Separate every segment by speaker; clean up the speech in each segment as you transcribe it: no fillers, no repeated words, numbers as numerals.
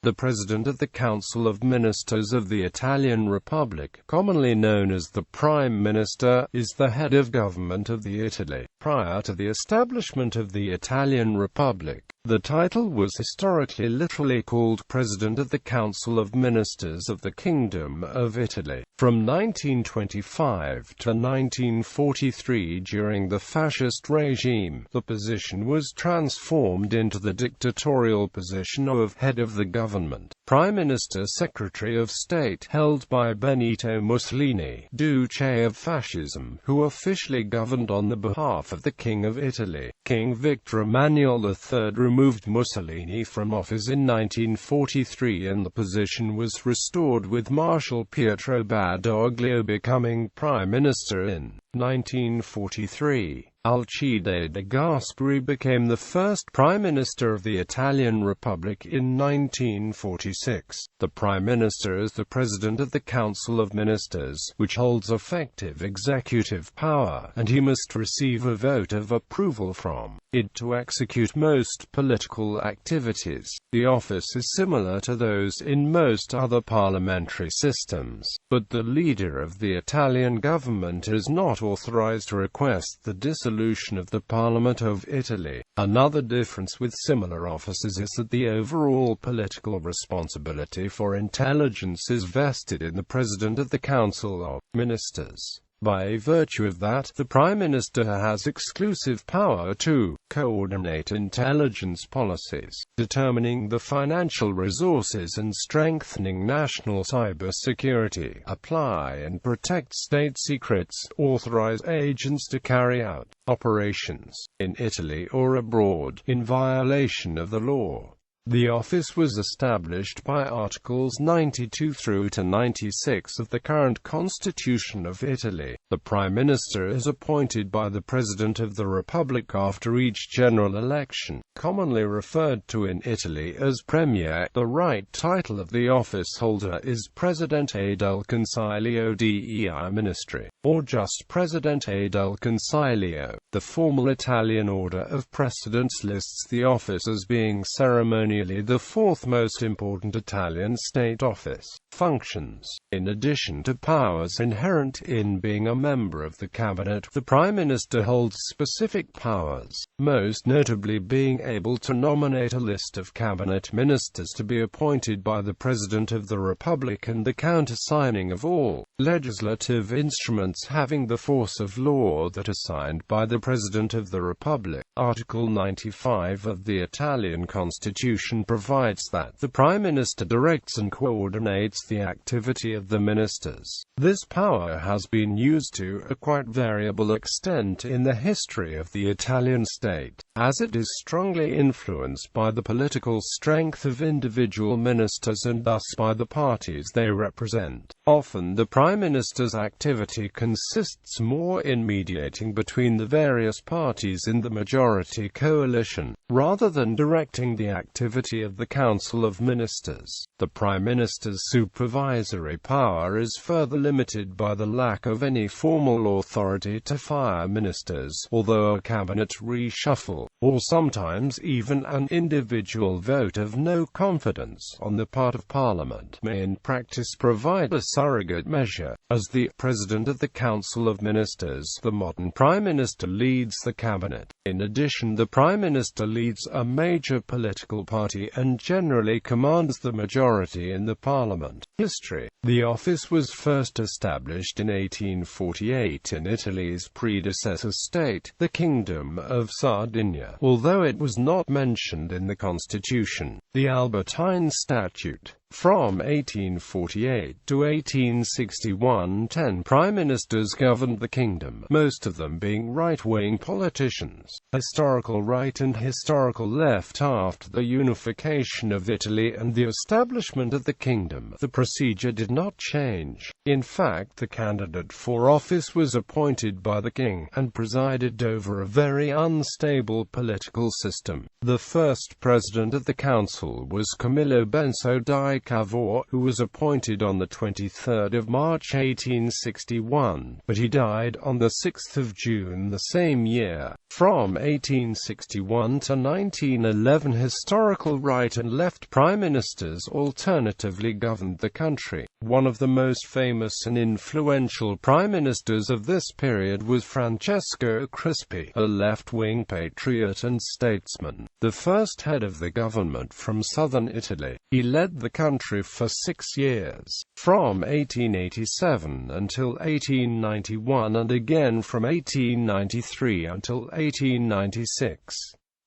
Speaker 1: The President of the Council of Ministers of the Italian Republic, commonly known as the Prime Minister, is the head of government of the Italy. Prior to the establishment of the Italian Republic, the title was historically literally called President of the Council of Ministers of the Kingdom of Italy. From 1925 to 1943, during the Fascist regime, the position was transformed into the dictatorial position of head of the government, Prime Minister Secretary of State, held by Benito Mussolini, Duce of Fascism, who officially governed on the behalf of the King of Italy. King Victor Emmanuel III removed Mussolini from office in 1943 and the position was restored with Marshal Pietro Badoglio becoming Prime Minister in 1943. Alcide de Gasperi became the first Prime Minister of the Italian Republic in 1946. The Prime Minister is the President of the Council of Ministers, which holds effective executive power, and he must receive a vote of approval from it to execute most political activities. The office is similar to those in most other parliamentary systems, but the leader of the Italian government is not authorized to request the dissolution of the Parliament of Italy. Another difference with similar offices is that the overall political responsibility for intelligence is vested in the President of the Council of Ministers. By virtue of that, the Prime Minister has exclusive power to coordinate intelligence policies, determining the financial resources and strengthening national cybersecurity, apply and protect state secrets, authorize agents to carry out operations in Italy or abroad in violation of the law. The office was established by Articles 92 through to 96 of the current Constitution of Italy. The Prime Minister is appointed by the President of the Republic after each general election, commonly referred to in Italy as Premier. The right title of the office holder is Presidente del Consiglio dei Ministri, or just Presidente del Consiglio. The formal Italian order of precedence lists the office as being ceremonially the fourth most important Italian state office. Functions. In addition to powers inherent in being a member of the cabinet, the Prime Minister holds specific powers, most notably being able to nominate a list of cabinet ministers to be appointed by the President of the Republic and the countersigning of all legislative instruments having the force of law that are signed by the President of the Republic. Article 95 of the Italian Constitution provides that the Prime Minister directs and coordinates the activity of the ministers. This power has been used to a quite variable extent in the history of the Italian state, as it is strongly influenced by the political strength of individual ministers and thus by the parties they represent. Often the Prime Minister's activity consists more in mediating between the various parties in the majority coalition, rather than directing the activity of the Council of Ministers. The Prime Minister's supervisory power is further limited by the lack of any formal authority to fire ministers, although a cabinet reshuffle, or sometimes even an individual vote of no confidence on the part of Parliament, may in practice provide a surrogate measure. As the President of the Council of Ministers, the modern Prime Minister leads the cabinet. In addition, the Prime Minister leads a major political party and generally commands the majority in the Parliament. History. The office was first established in 1848 in Italy's predecessor state, the Kingdom of Sardinia, although it was not mentioned in the Constitution. The Albertine Statute. From 1848 to 1861, 10 prime ministers governed the kingdom, most of them being right-wing politicians. Historical right and historical left. After the unification of Italy and the establishment of the kingdom, the procedure did not change. In fact, the candidate for office was appointed by the king, and presided over a very unstable political system. The first president of the council was Camillo Benso di Cavour, who was appointed on 23 March 1861, but he died on 6 June the same year. From 1861 to 1911, historical right and left prime ministers alternatively governed the country. One of the most famous and influential prime ministers of this period was Francesco Crispi, a left-wing patriot and statesman, the first head of the government from southern Italy. He led the country for 6 years, from 1887 until 1891 and again from 1893 until 1896.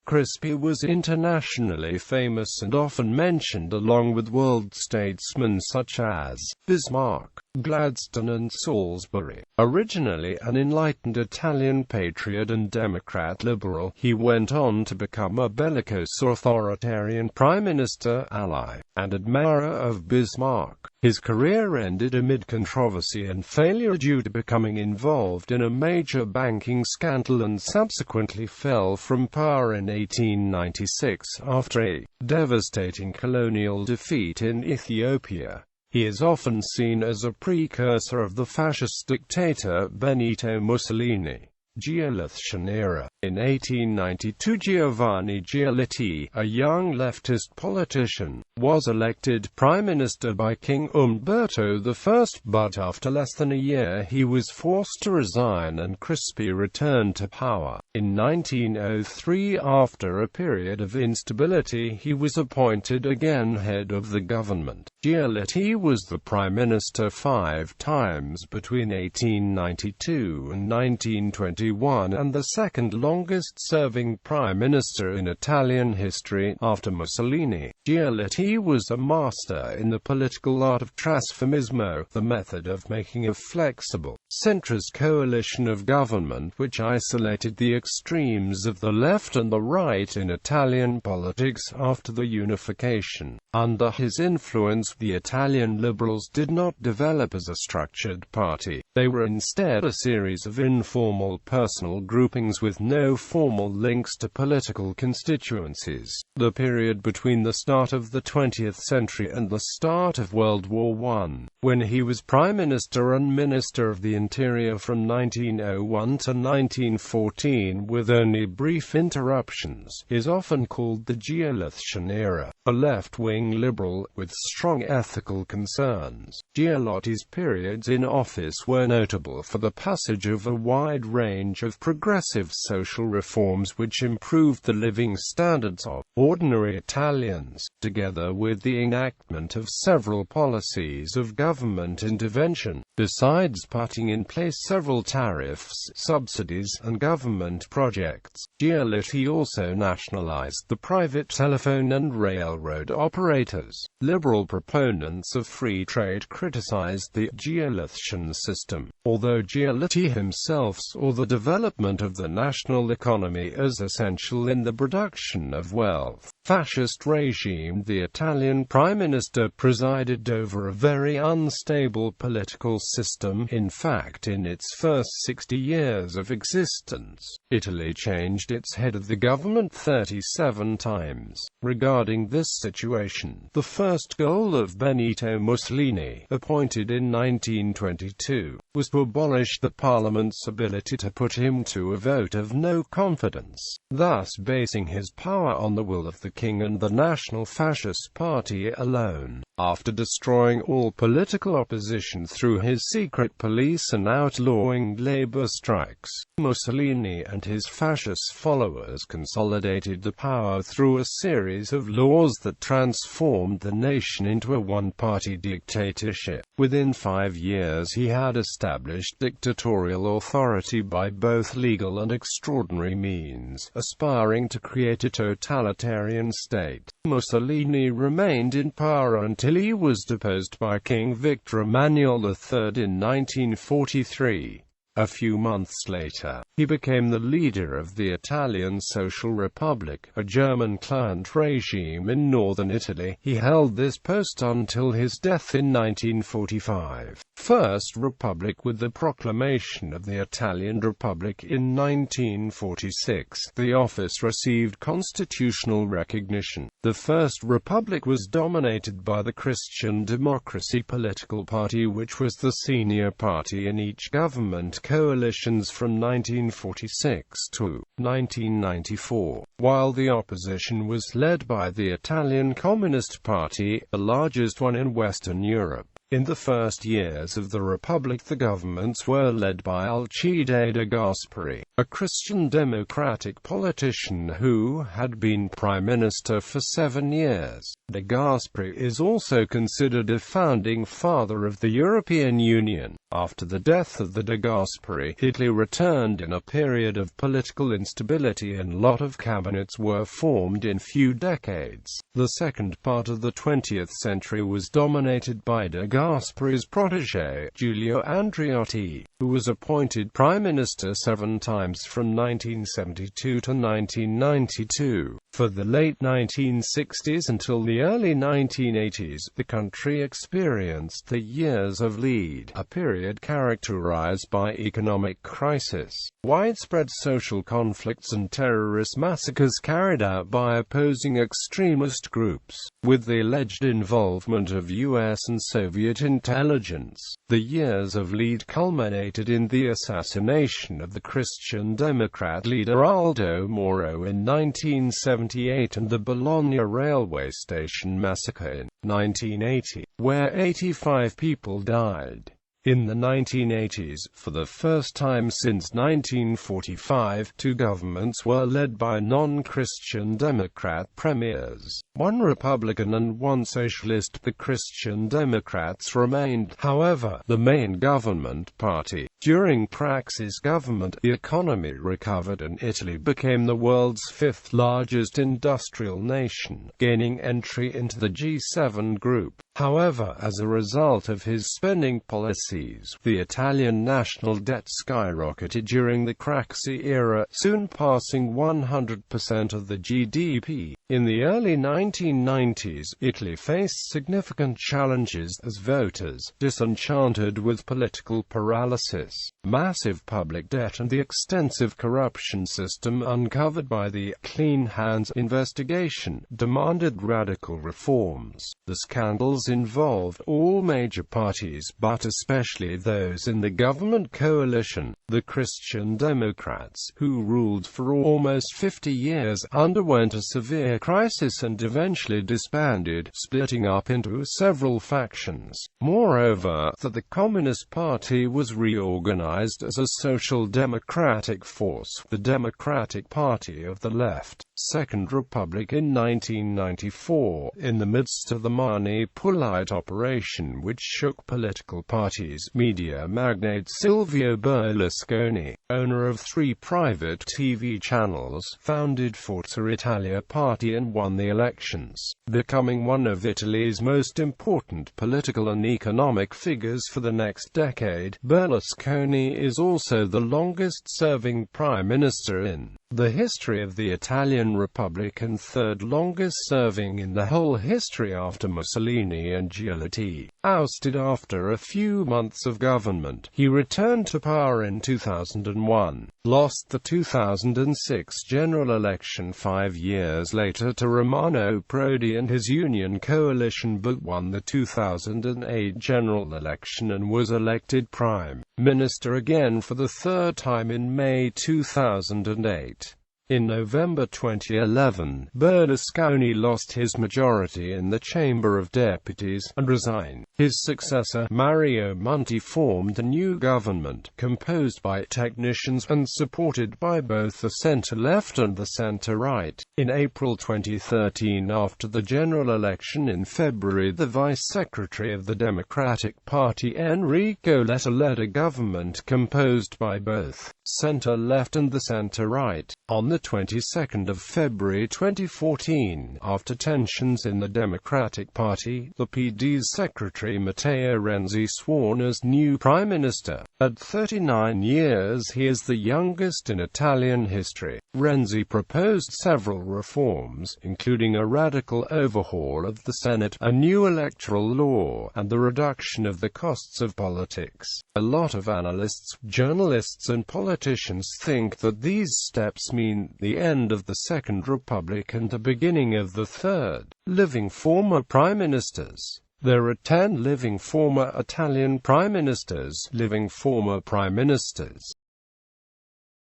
Speaker 1: Crispi was internationally famous and often mentioned along with world statesmen such as Bismarck, Gladstone and Salisbury. Originally an enlightened Italian patriot and Democrat liberal, he went on to become a bellicose authoritarian prime minister, ally, and admirer of Bismarck. His career ended amid controversy and failure due to becoming involved in a major banking scandal and subsequently fell from power in 1896 after a devastating colonial defeat in Ethiopia. He is often seen as a precursor of the fascist dictator Benito Mussolini. Giolitti era. In 1892, Giovanni Giolitti, a young leftist politician, was elected prime minister by King Umberto I, but after less than a year he was forced to resign and Crispi returned to power. In 1903, after a period of instability, he was appointed again head of the government. Giolitti was the prime minister 5 times between 1892 and 1921 and the second longest-serving prime minister in Italian history, after Mussolini. Giolitti was a master in the political art of trasformismo, the method of making a flexible, centrist coalition of government which isolated the extremes of the left and the right in Italian politics after the unification. Under his influence, the Italian liberals did not develop as a structured party. They were instead a series of informal personal groupings with no formal links to political constituencies. The period between the start of the 20th century and the start of World War I, when he was Prime Minister and Minister of the Interior from 1901 to 1914 with only brief interruptions, is often called the Giolitti era. A left-wing liberal, with strong ethical concerns, Giolitti's periods in office were notable for the passage of a wide range of progressive social reforms which improved the living standards of ordinary Italians, together with the enactment of several policies of government intervention. Besides putting in place several tariffs, subsidies, and government projects, Giolitti also nationalized the private telephone and railroad operators. Liberal proponents of free trade criticized the Giolittian system, although Giolitti himself saw the development of the national economy as essential in the production of wealth. Fascist regime. The Italian Prime Minister presided over a very unstable political system. In fact, in its first 60 years of existence, Italy changed its head of the government 37 times. Regarding this situation, the first goal of Benito Mussolini, appointed in 1922, was to abolish the parliament's ability to put him to a vote of no confidence, thus basing his power on the will of the king and the National Fascist Party alone. After destroying all political opposition through his secret police and outlawing labor strikes, Mussolini and his fascist followers consolidated the power through a series of laws that transformed the nation into a one-party dictatorship. Within 5 years he had established dictatorial authority by both legal and extraordinary means, aspiring to create a totalitarian state. Mussolini remained in power until he was deposed by King Victor Emmanuel III in 1943. A few months later, he became the leader of the Italian Social Republic, a German-client regime in northern Italy. He held this post until his death in 1945. First Republic. With the proclamation of the Italian Republic in 1946, the office received constitutional recognition. The First Republic was dominated by the Christian Democracy political party, which was the senior party in each government coalitions from 1946 to 1994, while the opposition was led by the Italian Communist Party, the largest one in Western Europe. In the first years of the Republic, the governments were led by Alcide de Gasperi, a Christian democratic politician who had been prime minister for 7 years. De Gasperi is also considered a founding father of the European Union. After the death of the De Gasperi, Italy returned in a period of political instability and a lot of cabinets were formed in few decades. The second part of the 20th century was dominated by De Gasperi's protégé, Giulio Andreotti, who was appointed prime minister 7 times from 1972 to 1992. For the late 1960s until the early 1980s, the country experienced the years of lead, a period characterized by economic crisis, widespread social conflicts and terrorist massacres carried out by opposing extremist groups, with the alleged involvement of US and Soviet intelligence. The years of lead culminated in the assassination of the Christian Democrat leader Aldo Moro in 1978 and the Bologna railway station massacre in 1980, where 85 people died. In the 1980s, for the first time since 1945, 2 governments were led by non-Christian Democrat premiers, 1 Republican and 1 Socialist. The Christian Democrats remained, however, the main government party. During Craxi's government, the economy recovered and Italy became the world's 5th largest industrial nation, gaining entry into the G7 group. However, as a result of his spending policies, the Italian national debt skyrocketed during the Craxi era, soon passing 100% of the GDP. In the early 1990s, Italy faced significant challenges as voters, disenchanted with political paralysis, massive public debt and the extensive corruption system uncovered by the Clean Hands investigation, demanded radical reforms. The scandals involved all major parties, but especially those in the government coalition. The Christian Democrats, who ruled for almost 50 years, underwent a severe crisis and eventually disbanded, splitting up into several factions. Moreover, the Communist Party was reorganized as a social democratic force, the Democratic Party of the Left. Second Republic in 1994, in the midst of the Mani Pulite operation which shook political parties, media magnate Silvio Berlusconi, owner of 3 private TV channels, founded Forza Italia party and won the elections, becoming one of Italy's most important political and economic figures for the next decade. Berlusconi is also the longest-serving prime minister in the history of the Italian Republic and 3rd longest serving in the whole history after Mussolini and Giolitti. Ousted after a few months of government, he returned to power in 2001, lost the 2006 general election 5 years later to Romano Prodi and his union coalition, but won the 2008 general election and was elected prime minister again for the 3rd time in May 2008. In November 2011, Berlusconi lost his majority in the Chamber of Deputies and resigned. His successor, Mario Monti, formed a new government, composed by technicians and supported by both the centre-left and the centre-right. In April 2013, after the general election in February, the vice-secretary of the Democratic Party, Enrico Letta, led a government composed by both center-left and the center-right. On the 22nd of February 2014, after tensions in the Democratic Party, the PD's secretary Matteo Renzi sworn as new prime minister. At 39 years, he is the youngest in Italian history. Renzi proposed several reforms, including a radical overhaul of the Senate, a new electoral law, and the reduction of the costs of politics. A lot of analysts, journalists and politicians think that these steps mean the end of the Second Republic and the beginning of the Third. Living former prime ministers. There are 10 living former Italian prime ministers. Living former prime ministers.